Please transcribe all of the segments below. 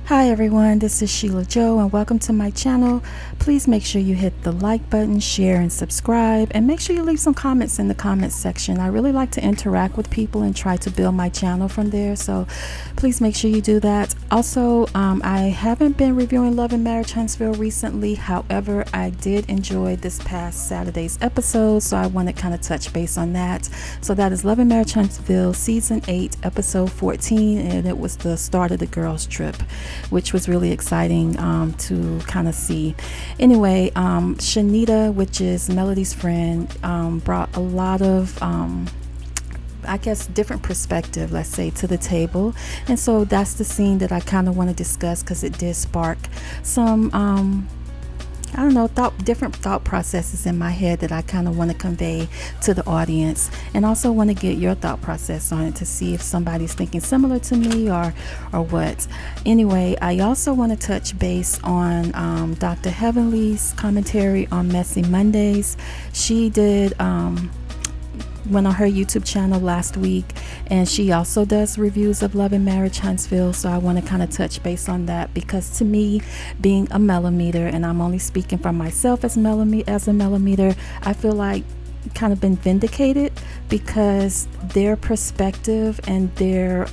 Hi everyone, this is Sheila Joe and welcome to my channel. Please make sure you hit the like button, share and subscribe, and make sure you leave some comments in the comments section. I really like to interact with people and try to build my channel from there, so please make sure you do that. Also, I haven't been reviewing Love and Marriage Huntsville recently. However, I did enjoy this past Saturday's episode, so I want to kind of touch base on that. So that is Love and Marriage Huntsville Season 8, Episode 14, and it was the start of the girls' trip, which was really exciting to kind of see. Anyway, Chanita, which is Melody's friend, brought a lot of I guess different perspective, let's say, to the table, and so that's the scene that I kind of want to discuss because it did spark some I don't know, different thought processes in my head that I kind of want to convey to the audience, and also want to get your thought process on it to see if somebody's thinking similar to me or what. Anyway, I also want to touch base on Dr. Heavenly's commentary on Messy Mondays. She did went on her YouTube channel last week, and she also does reviews of Love and Marriage Huntsville, so I want to kind of touch base on that, because to me, being a Melometer, and I'm only speaking for myself as a Melometer, I feel like kind of been vindicated, because their perspective and their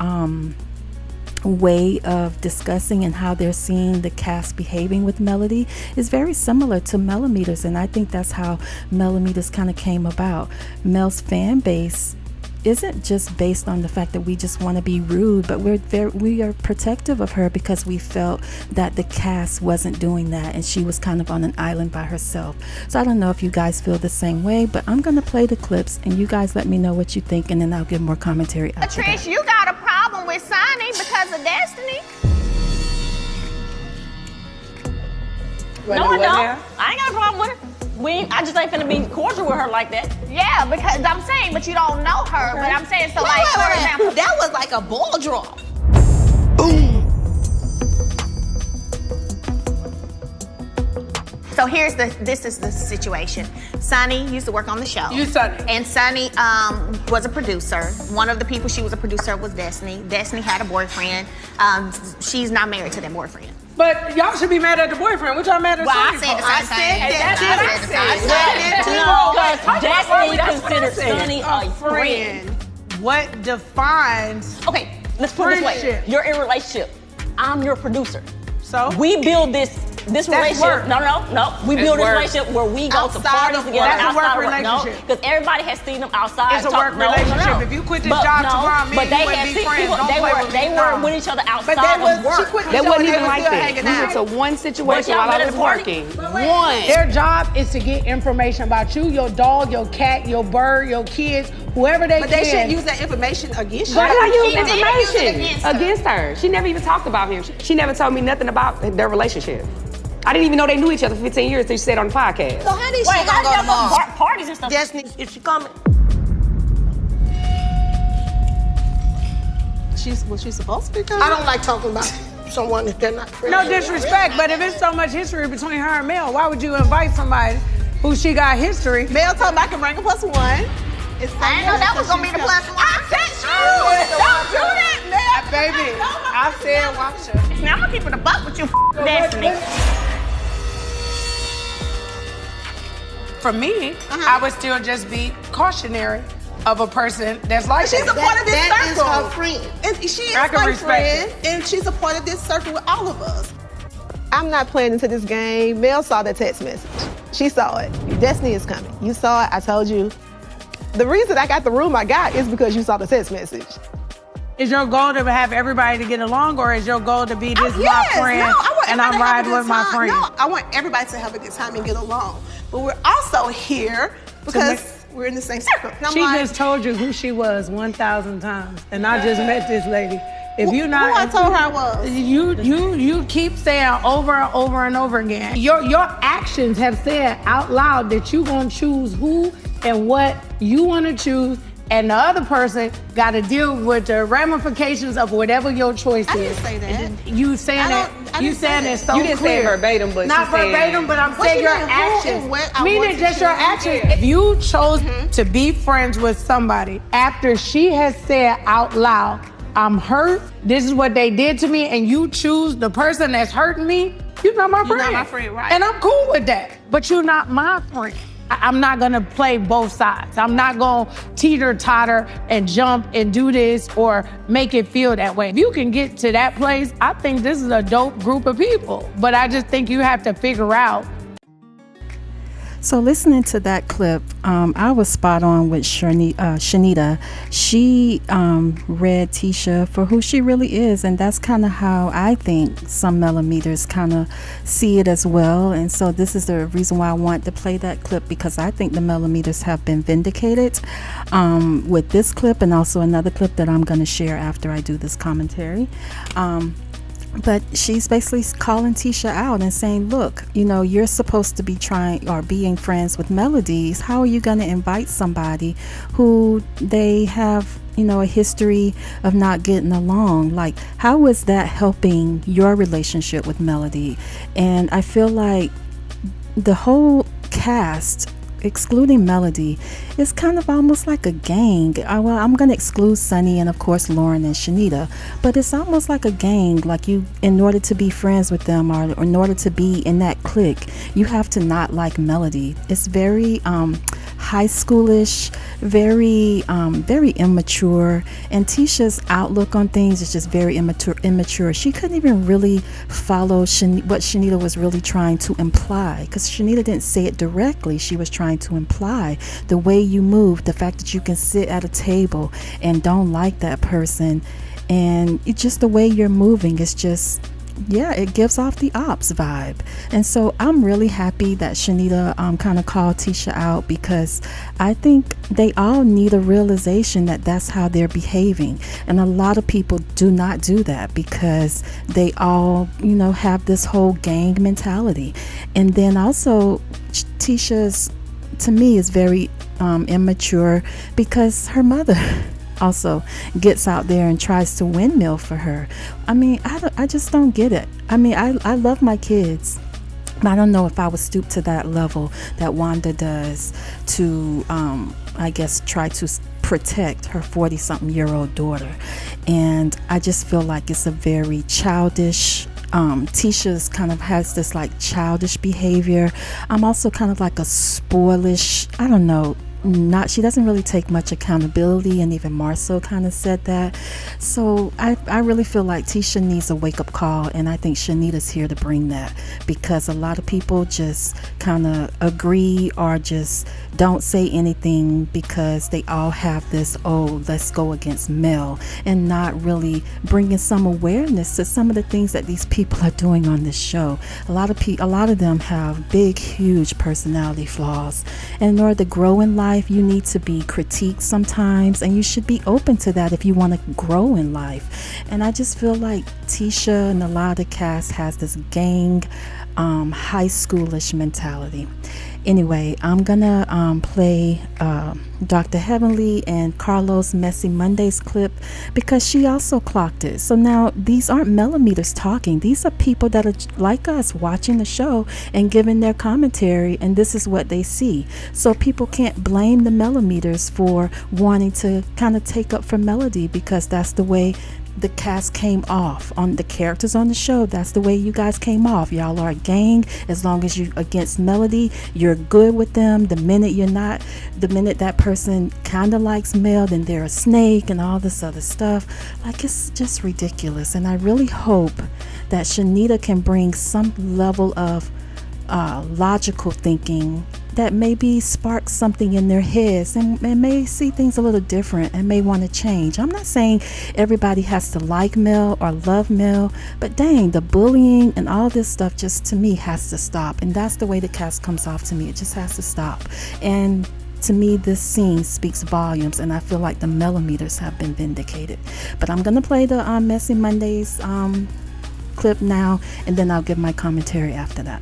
way of discussing and how they're seeing the cast behaving with Melody is very similar to Melometers, and I think that's how Melometers kind of came about. Mel's fan base isn't just based on the fact that we just want to be rude, but we are protective of her because we felt that the cast wasn't doing that and she was kind of on an island by herself. So I don't know if you guys feel the same way, but I'm gonna play the clips and you guys let me know what you think, and then I'll give more commentary after that. Trish, you got a problem with signing because of Destiny? No, I don't. I ain't got a problem with her. I just ain't finna be cordial with her like that. Yeah, because I'm saying, but you don't know her. But I'm saying, so like, for example, that was like a ball drop. Boom. So this is the situation. Sonny used to work on the show. And Sonny was a producer. One of the people she was a producer was Destiny. Destiny had a boyfriend. She's not married to that boyfriend. But y'all should be mad at the boyfriend. What y'all mad at? Well, I said the same thing. I said Destiny considers Sonny a friend. What defines? Okay, let's put it this way. You're in a relationship. I'm your producer. So we build this relationship. No. We build this relationship where we go to parties together. That's a work relationship. Because everybody has seen them outside. It's a work relationship. If you quit this job tomorrow, me and you wouldn't be friends. They were with each other outside of work. That wasn't even like that. We went to one situation while I was working. One. Their job is to get information about you, your dog, your cat, your bird, your kids, whoever they can. But they shouldn't use that information against you. Why did I use information against her? She never even talked about him. She never told me nothing about their relationship. I didn't even know they knew each other for 15 years until she said on the podcast. So how did she gonna go tomorrow? Parties and stuff. Destiny, is she coming? Was she supposed to be coming? I don't like talking about someone that they're not friends. No disrespect, but if it's so much history between her and Mel, why would you invite somebody who she got history? Mel told me I can bring a +1. I didn't know that was gonna be the +1. I said don't do that, man. Baby, I said watch her. Now I'm gonna keep it a buck with you, Destiny. For me, I would still just be cautionary of a person that's like She's a part of this That is circle. her friend. And she is I can my respect friend, and she's a part of this circle with all of us. I'm not playing into this game. Mel saw the text message. She saw it. Destiny is coming. You saw it. I told you. The reason I got the room I got is because you saw the text message. Is your goal to have everybody to get along, or is your goal to be this my friend and I'm riding with my friend? No, I want everybody to have a good time and get along. But we're also here because we're in the same circle. She just told you who she was 1,000 times, and I just met this lady. If you're not, who I told her I was. You keep saying over and over and over again. Your actions have said out loud that you gonna choose who and what you want to choose, and the other person got to deal with the ramifications of whatever your choice is. I didn't say that. You saying that? You saying it so You didn't say it clear. verbatim, but Not she said- verbatim, but I'm saying you your mean, who actions. and what I want Meaning to just your choose? actions. If you chose to be friends with somebody after she has said out loud I'm hurt. This is what they did to me, and you choose the person that's hurting me. You're not my friend. You're not my friend, right? And I'm cool with that. But you're not my friend. I'm not gonna play both sides. I'm not gonna teeter-totter and jump and do this or make it feel that way. If you can get to that place, I think this is a dope group of people. But I just think you have to figure out. So listening to that clip, I was spot on with Chanita. She read Tisha for who she really is, and that's kind of how I think some Melometers kind of see it as well. And so this is the reason why I want to play that clip, because I think the Melometers have been vindicated with this clip, and also another clip that I'm going to share after I do this commentary. But she's basically calling Tisha out and saying, look, you know, you're supposed to be trying or being friends with Melodies. How are you going to invite somebody who they have, you know, a history of not getting along? Like, how is that helping your relationship with Melody? And I feel like the whole cast, excluding Melody, is kind of almost like a gang. Well, I'm going to exclude Sunny and of course Lauren and Chanita, but it's almost like a gang. Like, you, in order to be friends with them or in order to be in that clique, you have to not like Melody. It's very high schoolish, very immature, and Tisha's outlook on things is just very immature. She couldn't even really follow what Chanita was really trying to imply, because Chanita didn't say it directly. She was trying to imply the way you move, the fact that you can sit at a table and don't like that person, and it's just the way you're moving. It's just, yeah, it gives off the ops vibe. And so I'm really happy that Chanita kind of called Tisha out, because I think they all need a realization that that's how they're behaving. And a lot of people do not do that, because they all, you know, have this whole gang mentality. And then also Tisha's, to me, is very immature, because her mother also gets out there and tries to windmill for her. I mean, I just don't get it. I mean, I love my kids, but I don't know if I would stoop to that level that Wanda does to, I guess, try to protect her 40-something-year-old daughter. And I just feel like it's a very childish, Tisha's kind of has this like childish behavior. I'm also kind of like a spoilish, I don't know, she doesn't really take much accountability, and even Marcel kind of said that. So I really feel like Tisha needs a wake-up call, and I think Chanita's here to bring that, because a lot of people just kind of agree or just don't say anything because they all have this, oh, let's go against Mel, and not really bringing some awareness to some of the things that these people are doing on this show. A lot of them have big, huge personality flaws, and in order to grow in life, you need to be critiqued sometimes, and you should be open to that if you want to grow in life. And I just feel like Tisha and a lot of the cast has this gang, high schoolish mentality. Anyway, I'm gonna play Dr. Heavenly and Carlos Messy Mondays clip, because she also clocked it. So now these aren't Melometers talking. These are people that are like us, watching the show and giving their commentary, and this is what they see. So people can't blame the Melometers for wanting to kind of take up for Melody, because that's the way the cast came off on the characters on the show. That's the way you guys came off. Y'all are a gang. As long as you're against Melody, you're good with them. The minute you're not, the minute that person kind of likes Mel, then they're a snake and all this other stuff. Like, it's just ridiculous. And I really hope that Chanita can bring some level of logical thinking that maybe sparks something in their heads, and may see things a little different and may want to change. I'm not saying everybody has to like Mel or love Mel, but dang, the bullying and all this stuff just, to me, has to stop. And that's the way the cast comes off to me. It just has to stop. And to me, this scene speaks volumes, and I feel like the Melometers have been vindicated. But I'm gonna play the Messy Mondays clip now, and then I'll give my commentary after that.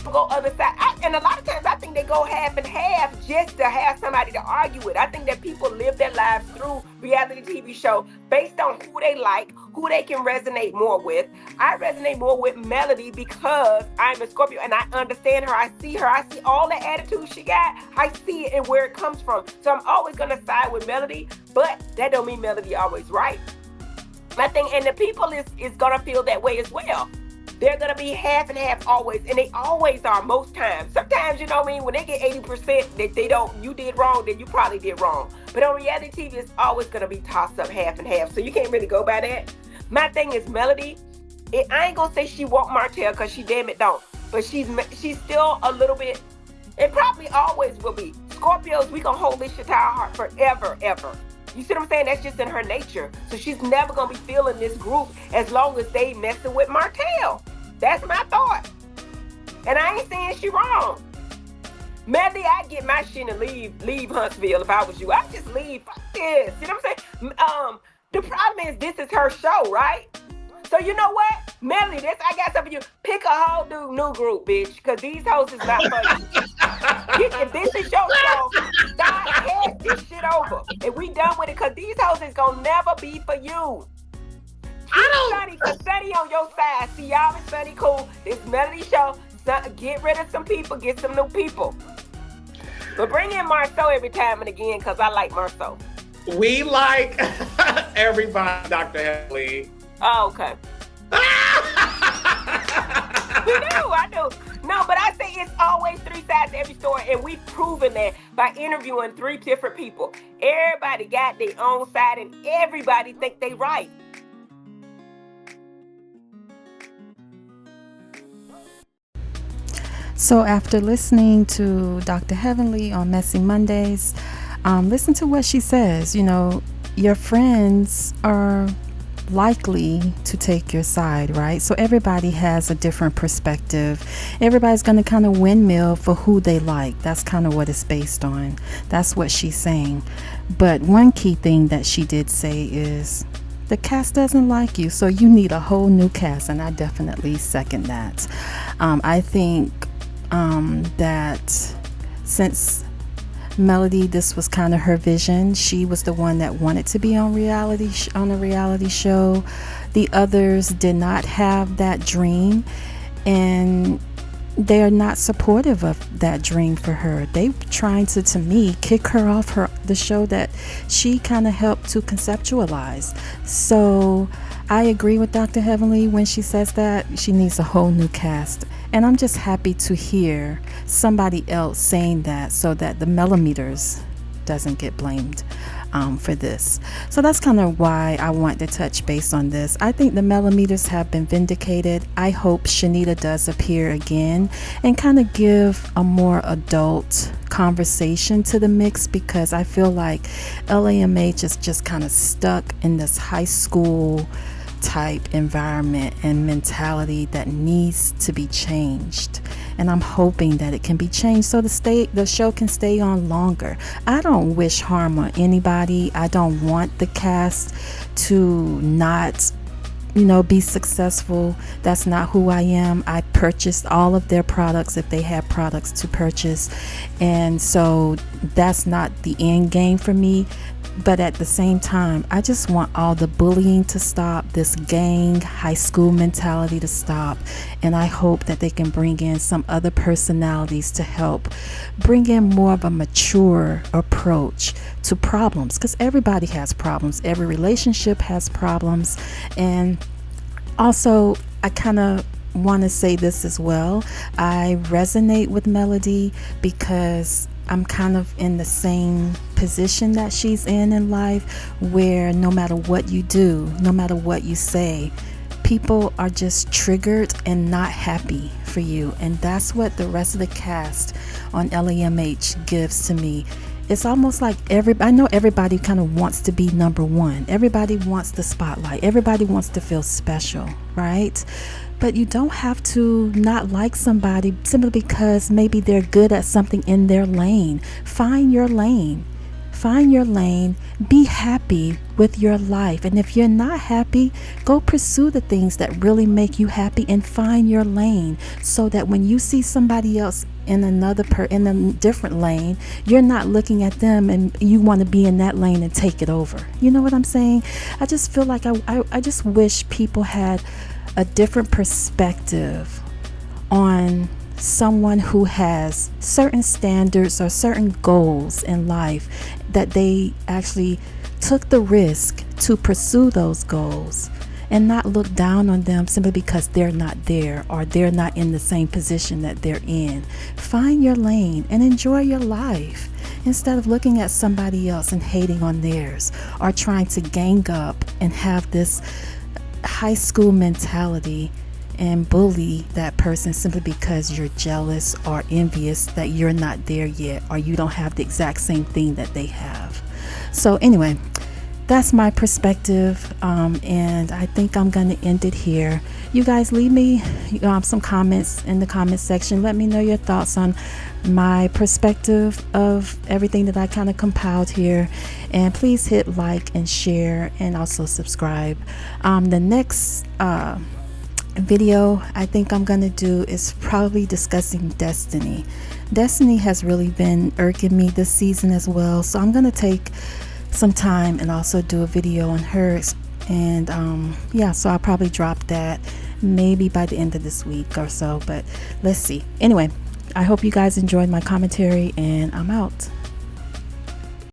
Go other side. And a lot of times I think they go half and half just to have somebody to argue with. I think that people live their lives through reality TV show based on who they like, who they can resonate more with. I resonate more with Melody because I'm a Scorpio and I understand her. I see her. I see all the attitude she got. I see it and where it comes from. So I'm always going to side with Melody, but that don't mean Melody always right. I think, and the people is going to feel that way as well. They're going to be half and half always, and they always are most times. Sometimes, you know what I mean, when they get 80% that they don't, you did wrong, then you probably did wrong. But on reality TV, it's always going to be tossed up half and half, so you can't really go by that. My thing is Melody, I ain't going to say she want Martell because she damn it don't, but she's still a little bit, and probably always will be. Scorpios, we going to hold this shit to our heart forever, ever. You see what I'm saying? That's just in her nature. So she's never going to be feeling this group as long as they messing with Martell. That's my thought. And I ain't saying she wrong. Melody, I'd get my shit and leave Huntsville if I was you. I'd just leave. Fuck this. You know what I'm saying? The problem is this is her show, right? So you know what? Melody, I got something for you. Pick a whole new group, bitch. Because these hoes is not for you. If this is your show, stop ass this shit over. And we done with it because these hoes is going to never be for you. Sunny, because Sunny on your side. See, y'all is Sunny cool. This Melody show, get rid of some people, get some new people. But bring in Marceau every time and again because I like Marceau. We like everybody, Dr. Heavenly. Oh, okay. I do. No, but I say it's always three sides to every story, and we've proven that by interviewing 3 different people. Everybody got their own side, and everybody think they right. So after listening to Dr. Heavenly on Messy Mondays, listen to what she says. You know, your friends are likely to take your side, right? So everybody has a different perspective. Everybody's going to kind of windmill for who they like. That's kind of what it's based on. That's what she's saying. But one key thing that she did say is the cast doesn't like you, so you need a whole new cast, and I definitely second that. I think that since Melody, this was kind of her vision. She was the one that wanted to be on a reality show. The others did not have that dream, and they are not supportive of that dream for her. They trying to me, kick her off the show that she kind of helped to conceptualize. So I agree with Dr. Heavenly when she says that she needs a whole new cast. And I'm just happy to hear somebody else saying that so that the Melometers doesn't get blamed for this. So that's kind of why I want to touch base on this. I think the Melometers have been vindicated. I hope Chanita does appear again and kind of give a more adult conversation to the mix, because I feel like LAMH is just kind of stuck in this high school type environment and mentality that needs to be changed, and I'm hoping that it can be changed so the show can stay on longer. I don't wish harm on anybody. I don't want the cast to not be successful. That's not who I am. I purchased all of their products if they have products to purchase, and so that's not the end game for me. But at the same time, I just want all the bullying to stop, this gang, high school mentality to stop. And I hope that they can bring in some other personalities to help bring in more of a mature approach to problems. Because everybody has problems. Every relationship has problems. And also, I kind of want to say this as well. I resonate with Melody because I'm kind of in the same position that she's in life, where no matter what you do, no matter what you say, people are just triggered and not happy for you. And that's what the rest of the cast on LAMH gives to me. It's almost like I know everybody kind of wants to be number one. Everybody wants the spotlight. Everybody wants to feel special, right? But you don't have to not like somebody simply because maybe they're good at something in their lane. Find your lane. Find your lane. Be happy with your life. And if you're not happy, go pursue the things that really make you happy and find your lane, so that when you see somebody else in in a different lane, you're not looking at them and you want to be in that lane and take it over. You know what I'm saying? I just feel like I just wish people had a different perspective on someone who has certain standards or certain goals in life, that they actually took the risk to pursue those goals and not look down on them simply because they're not there or they're not in the same position that they're in. Find your lane and enjoy your life instead of looking at somebody else and hating on theirs, or trying to gang up and have this high school mentality and bully that person simply because you're jealous or envious that you're not there yet, or you don't have the exact same thing that they have. So anyway, that's my perspective, and I think I'm going to end it here. You guys leave me some comments in the comment section. Let me know your thoughts on my perspective of everything that I kind of compiled here, and please hit like and share and also subscribe. The next video I think I'm going to do is probably discussing Destiny. Destiny has really been irking me this season as well, so I'm going to take some time and also do a video on her, and yeah, so I'll probably drop that maybe by the end of this week or so, but let's see. Anyway, I hope you guys enjoyed my commentary, and I'm out.